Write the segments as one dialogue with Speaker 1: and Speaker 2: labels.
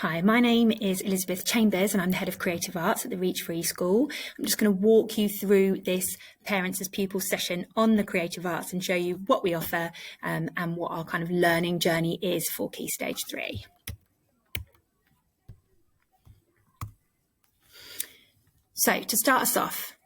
Speaker 1: Hi, my name is Elizabeth Chambers and I'm the Head of Creative Arts at the Reach Free School. I'm just going to walk you through this Parents as Pupils session on the creative arts and show you what we offer and what our kind of learning journey is for Key Stage 3. So to start us off,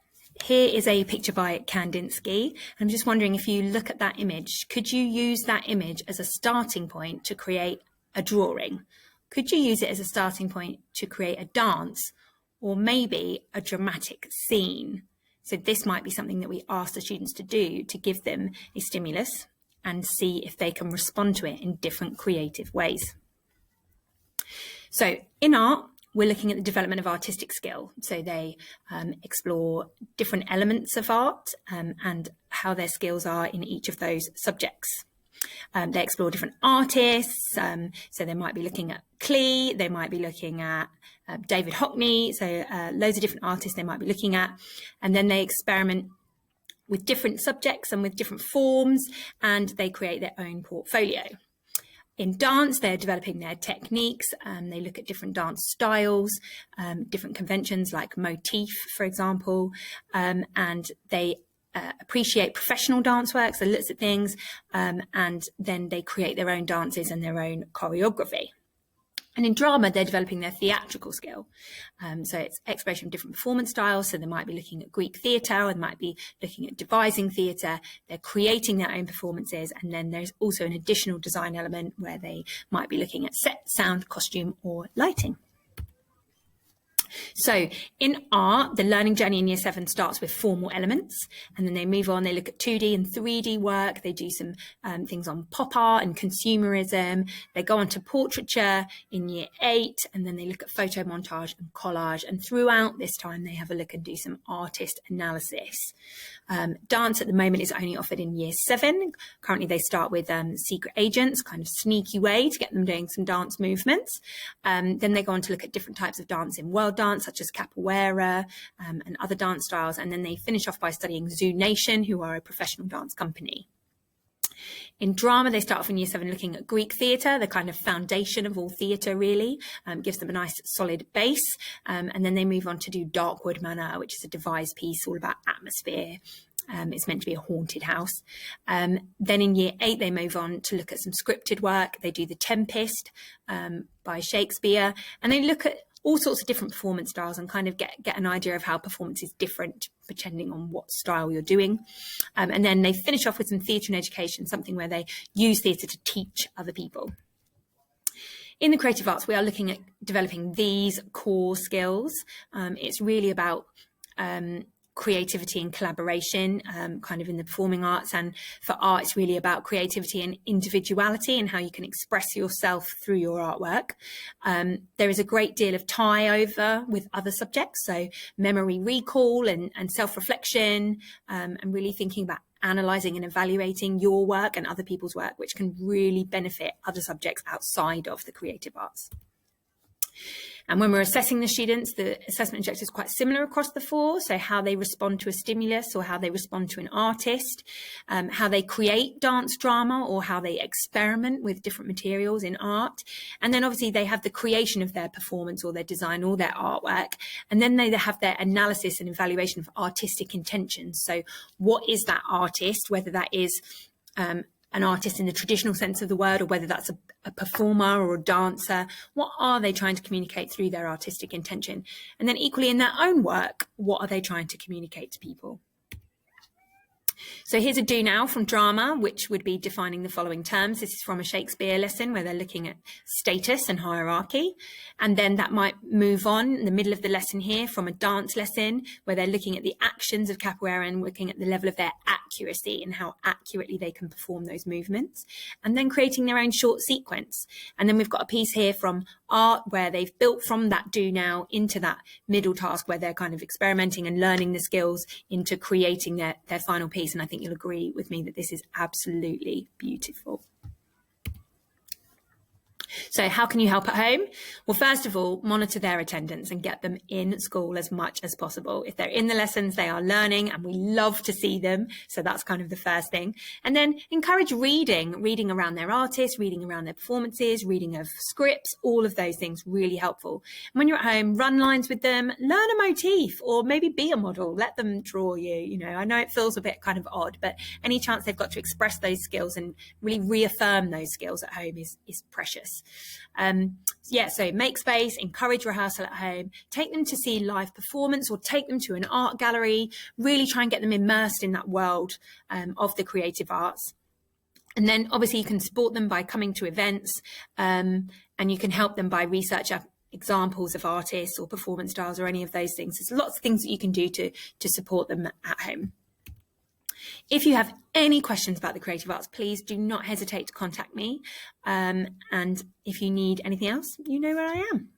Speaker 1: here is a picture by Kandinsky. I'm just wondering, if you look at that image, could you use that image as a starting point to create a drawing? Could you use it as a starting point to create a dance or maybe a dramatic scene? So this might be something that we ask the students to do to give them a stimulus and see if they can respond to it in different creative ways. So in art, we're looking at the development of artistic skill. So they explore different elements of art and how their skills are in each of those subjects. They explore different artists, so they might be looking at Klee, they might be looking at David Hockney, so loads of different artists they might be looking at, and then they experiment with different subjects and with different forms, and they create their own portfolio. In dance, they're developing their techniques, they look at different dance styles, different conventions like motif, for example, and they appreciate professional dance works, they look at things, and then they create their own dances and their own choreography. And in drama, they're developing their theatrical skill. So it's exploration of different performance styles. So they might be looking at Greek theatre, or they might be looking at devising theatre. They're creating their own performances. And then there's also an additional design element where they might be looking at set, sound, costume, or lighting. So in art, the learning journey in Year 7 starts with formal elements, and then they move on, they look at 2D and 3D work, they do some things on pop art and consumerism, they go on to portraiture in Year 8, and then they look at photo montage and collage, and throughout this time they have a look and do some artist analysis. Dance at the moment is only offered in Year 7. Currently they start with secret agents, kind of sneaky way to get them doing some dance movements. Then they go on to look at different types of dance in world dance, such as capoeira and other dance styles. And then they finish off by studying Zoo Nation, who are a professional dance company. In drama, they start off in Year 7 looking at Greek theatre, the kind of foundation of all theatre really, gives them a nice solid base. And then they move on to do Darkwood Manor, which is a devised piece all about atmosphere. It's meant to be a haunted house. Then in Year 8, they move on to look at some scripted work. They do the Tempest by Shakespeare, and they look at all sorts of different performance styles and kind of get an idea of how performance is different depending on what style you're doing. And then they finish off with some theatre and education, something where they use theatre to teach other people. In the creative arts, we are looking at developing these core skills. It's really about creativity and collaboration, kind of in the performing arts, and for art it's really about creativity and individuality and how you can express yourself through your artwork. There is a great deal of tie over with other subjects, so memory recall and self-reflection, and really thinking about analysing and evaluating your work and other people's work, which can really benefit other subjects outside of the creative arts. And when we're assessing the students, the assessment objective is quite similar across the 4. So how they respond to a stimulus or how they respond to an artist, how they create dance drama or how they experiment with different materials in art. And then obviously they have the creation of their performance or their design or their artwork. And then they have their analysis and evaluation of artistic intentions. So what is that artist, whether that is an artist in the traditional sense of the word, or whether that's a performer or a dancer, what are they trying to communicate through their artistic intention? And then equally in their own work, what are they trying to communicate to people? So here's a do now from drama, which would be defining the following terms. This is from a Shakespeare lesson where they're looking at status and hierarchy. And then that might move on in the middle of the lesson here from a dance lesson where they're looking at the actions of capoeira and looking at the level of their accuracy and how accurately they can perform those movements. And then creating their own short sequence. And then we've got a piece here from art where they've built from that do now into that middle task where they're kind of experimenting and learning the skills into creating their final piece. And I think you'll agree with me that this is absolutely beautiful. So how can you help at home? Well, first of all, monitor their attendance and get them in school as much as possible. If they're in the lessons, they are learning, and we love to see them. So that's kind of the first thing. And then encourage reading around their artists, reading around their performances, reading of scripts, all of those things really helpful. And when you're at home, run lines with them, learn a motif, or maybe be a model, let them draw you. You know, I know it feels a bit kind of odd, but any chance they've got to express those skills and really reaffirm those skills at home is precious. So make space, encourage rehearsal at home, take them to see live performance or take them to an art gallery, really try and get them immersed in that world of the creative arts. And then obviously you can support them by coming to events, and you can help them by researching examples of artists or performance styles or any of those things. There's lots of things that you can do to support them at home. If you have any questions about the creative arts, please do not hesitate to contact me. And if you need anything else, you know where I am.